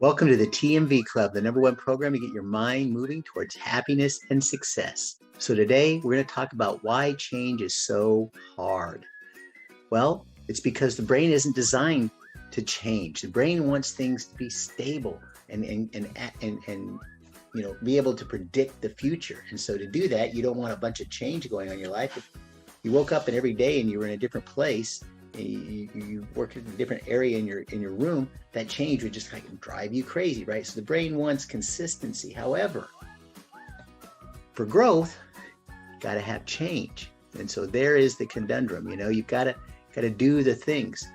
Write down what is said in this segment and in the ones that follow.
Welcome to the TMV Club, the number one program to get your mind moving towards happiness and success. So today we're going to talk about why change is so hard. Well, it's because the brain isn't designed to change. The brain wants things to be stable and be able to predict the future. And so to do that, you don't want a bunch of change going on in your life. If you woke up and every day and you were in a different place, you work in a different area in your room, that change would just drive you crazy, right? So the brain wants consistency. However, for growth, you got to have change. And so there is the conundrum. You've got to do the things.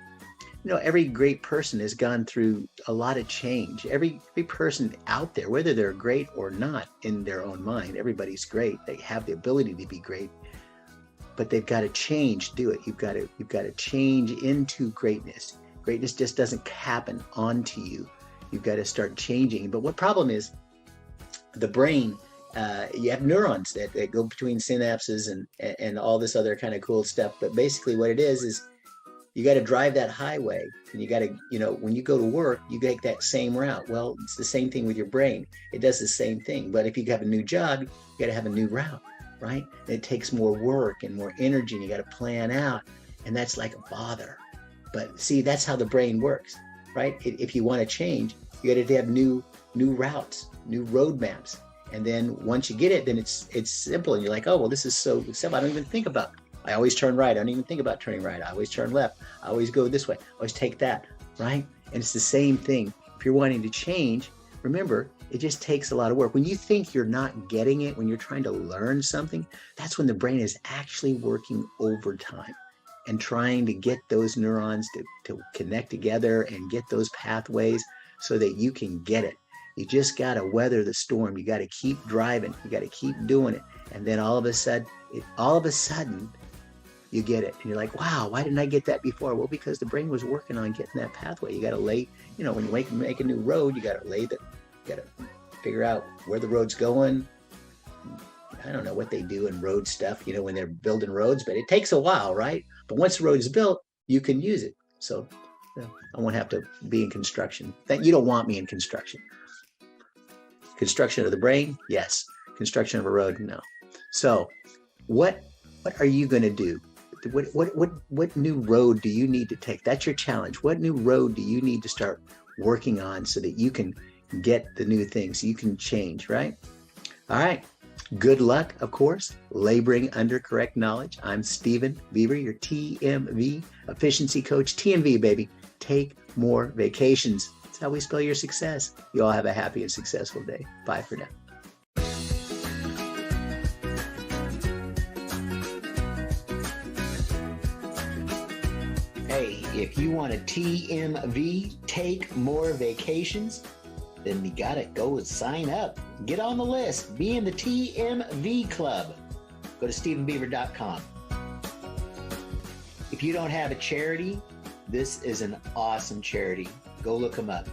Every great person has gone through a lot of change. Every person out there, whether they're great or not in their own mind, everybody's great. They have the ability to be great, but they've got to change, do it. You've got to change into greatness. Greatness just doesn't happen onto you. You've got to start changing. But what problem is the brain, you have neurons that go between synapses and all this other kind of cool stuff. But basically what it is you got to drive that highway, and you got to, when you go to work, you take that same route. Well, it's the same thing with your brain. It does the same thing. But if you have a new job, you got to have a new route, right? And it takes more work and more energy, and you got to plan out. And that's like a bother. But see, that's how the brain works, right? If you want to change, you got to have new routes, new roadmaps. And then once you get it, then it's simple. And you're like, oh, well, this is so simple. I don't even think about it. I always turn right. I don't even think about turning right. I always turn left. I always go this way. I always take that, right? And it's the same thing. If you're wanting to change, remember, it just takes a lot of work. When you think you're not getting it, when you're trying to learn something, that's when the brain is actually working overtime and trying to get those neurons to connect together and get those pathways so that you can get it. You just got to weather the storm. You got to keep driving. You got to keep doing it. And then all of a sudden, you get it. And you're like, wow, why didn't I get that before? Well, because the brain was working on getting that pathway. You got to lay, when you make a new road, you got to figure out where the road's going. I don't know what they do in road stuff, when they're building roads, but it takes a while, right? But once the road is built, you can use it. So I won't have to be in construction. You don't want me in construction. Construction of the brain? Yes. Construction of a road? No. So what are you going to do? What new road do you need to take? That's your challenge. What new road do you need to start working on so that you can get the new things, you can change, right? All right. Good luck, of course, laboring under correct knowledge. I'm Stephen Beaver, your TMV efficiency coach. TMV, baby. Take more vacations. That's how we spell your success. You all have a happy and successful day. Bye for now. Hey, if you want a TMV, take more vacations, then you gotta go and sign up. Get on the list. Be in the TMV Club. Go to StephenBeaver.com. If you don't have a charity, this is an awesome charity. Go look them up.